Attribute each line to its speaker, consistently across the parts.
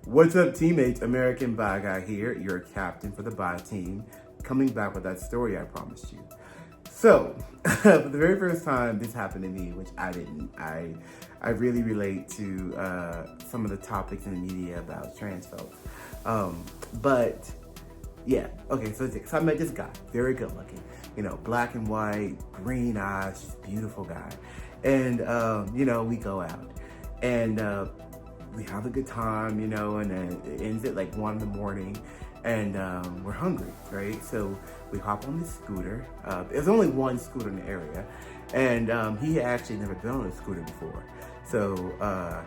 Speaker 1: What's up, teammates? American BiGuy here, your captain for the Bi team, coming back with that story I promised you. So, for the very first time this happened to me, which I didn't, I really relate to some of the topics in the media about trans folks. But yeah, okay, so I met this guy, very good looking, black and white, green eyes, just beautiful guy. And, we go out and we have a good time, and then it ends at like 1 a.m. and we're hungry, right? So we hop on this scooter. There's only one scooter in the area, and he had actually never been on a scooter before. So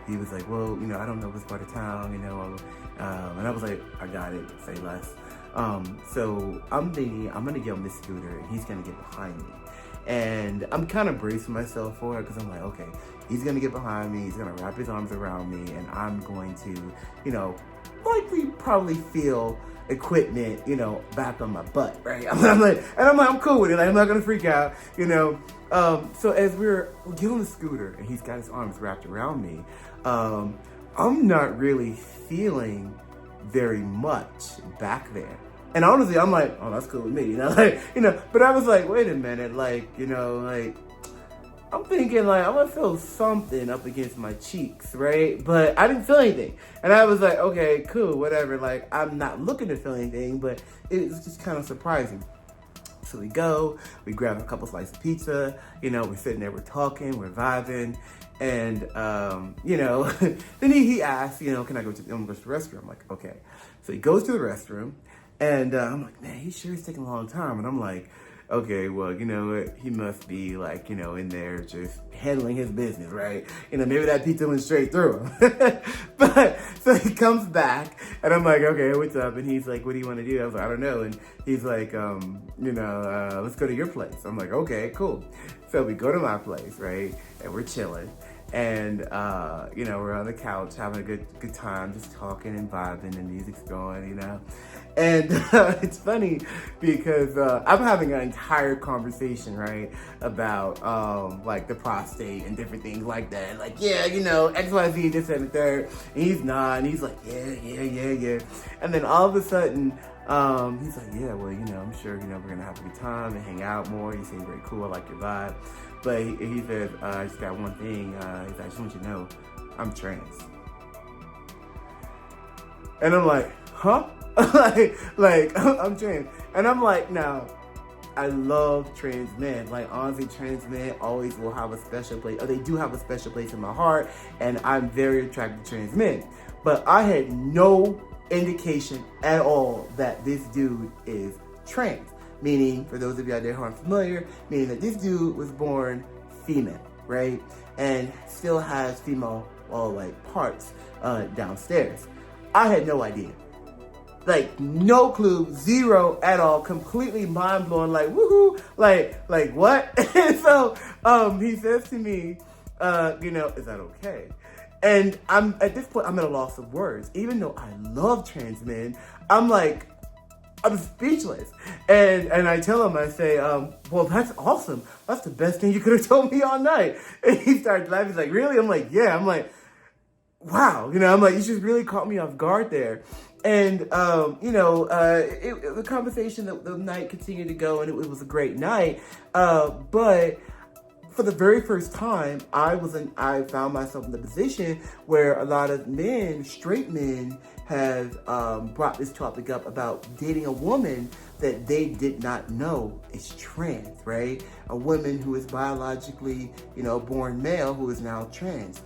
Speaker 1: he was like, well, I don't know this part of town, and I was like, I got it, say less. So I'm thinking I'm gonna get on this scooter and he's gonna get behind me. And I'm kind of bracing myself for it because I'm like, okay, he's gonna get behind me, he's gonna wrap his arms around me, and I'm going to, likely probably feel equipment, back on my butt, right? I'm cool with it. Like, I'm not gonna freak out, So as we get on the scooter and he's got his arms wrapped around me, I'm not really feeling very much back there. And honestly, I'm like, oh, that's cool with me, but I was like, wait a minute, I'm thinking I'm gonna feel something up against my cheeks, right? But I didn't feel anything. And I was like, okay, cool, whatever. I'm not looking to feel anything, but it was just kind of surprising. So we grab a couple slices of pizza, we're sitting there, we're talking, we're vibing. And, then he asked, can I go to the restroom? I'm like, okay. So he goes to the restroom and I'm like, man, he sure is taking a long time. And I'm like, okay, well, you know what? He must be in there just handling his business, right? Maybe that pizza went straight through him. But so he comes back and I'm like, okay, what's up? And he's like, what do you want to do? I was like, I don't know. And he's like, let's go to your place. I'm like, okay, cool. So we go to my place, right? And we're chilling. And, we're on the couch having a good time, just talking and vibing, and music's going, And it's funny because I'm having an entire conversation, right, about the prostate and different things like that. XYZ, this and the third. And he's not, and he's like, yeah. And then all of a sudden, he's like, yeah, well, I'm sure, we're gonna have a good time and hang out more. You seem very cool, I like your vibe. But he said, I just got one thing. He's like, I just want you to know, I'm trans. And I'm like, huh? I'm trans. And I'm like, now, I love trans men. Honestly, trans men always will have a special place, or they do have a special place in my heart, and I'm very attracted to trans men. But I had no indication at all that this dude is trans. Meaning, for those of you out there who aren't familiar, meaning that this dude was born female, right? And still has female, parts downstairs. I had no idea. No clue, zero at all, completely mind blowing, woohoo, what? And so, he says to me, is that okay? And at this point, I'm at a loss of words. Even though I love trans men, I'm speechless. And I tell him, I say, well, that's awesome. That's the best thing you could have told me all night. And he starts laughing. He's like, really? I'm like, yeah. I'm like, wow. You just really caught me off guard there. And, the conversation, the night continued to go, and it was a great night. But for the very first time, I found myself in the position where a lot of men, straight men, have brought this topic up about dating a woman that they did not know is trans, right? A woman who is biologically, born male who is now trans.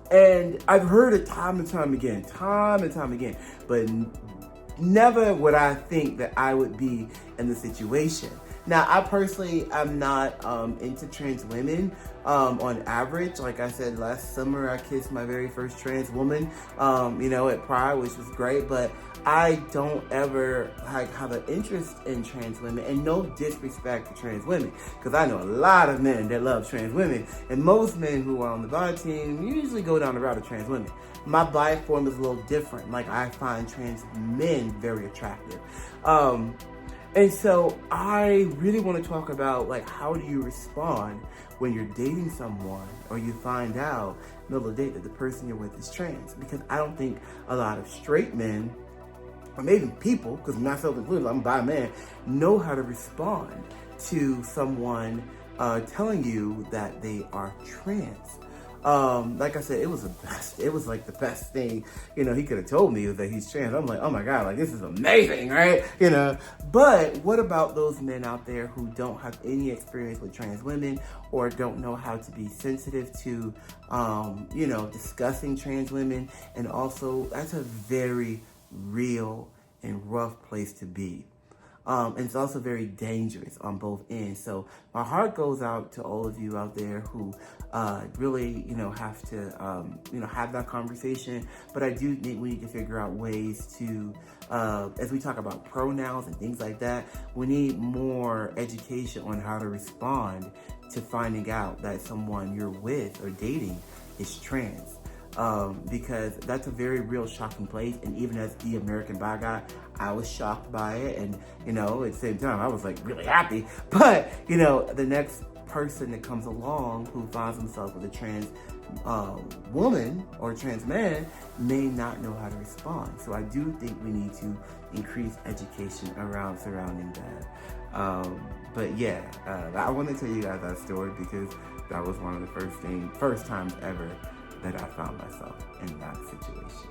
Speaker 1: And I've heard it time and time again, but never would I think that I would be in the situation. Now, I personally am not into trans women on average. Like I said, last summer I kissed my very first trans woman, at Pride, which was great. But I don't ever have an interest in trans women, and no disrespect to trans women, because I know a lot of men that love trans women, and most men who are on the Bi team usually go down the route of trans women. My bi form is a little different. I find trans men very attractive. And so I really want to talk about, like, how do you respond when you're dating someone or you find out middle of the date that the person you're with is trans? Because I don't think a lot of straight men, or maybe people, because myself included, I'm a bi man, know how to respond to someone telling you that they are trans. Like I said, it was the best. It was like the best thing, he could have told me that he's trans. I'm like, oh my God, like this is amazing, right? But what about those men out there who don't have any experience with trans women or don't know how to be sensitive to, discussing trans women? And also, that's a very real and rough place to be. And it's also very dangerous on both ends. So my heart goes out to all of you out there who really, have to, have that conversation. But I do think we need to figure out ways to, as we talk about pronouns and things like that, we need more education on how to respond to finding out that someone you're with or dating is trans. Because that's a very real shocking place. And even as the American bi guy, I was shocked by it. And, at the same time, I was like really happy. But, the next person that comes along who finds himself with a trans woman or a trans man may not know how to respond. So I do think we need to increase education around surrounding that. But yeah, I want to tell you guys that story because that was one of the first times ever that I found myself in that situation.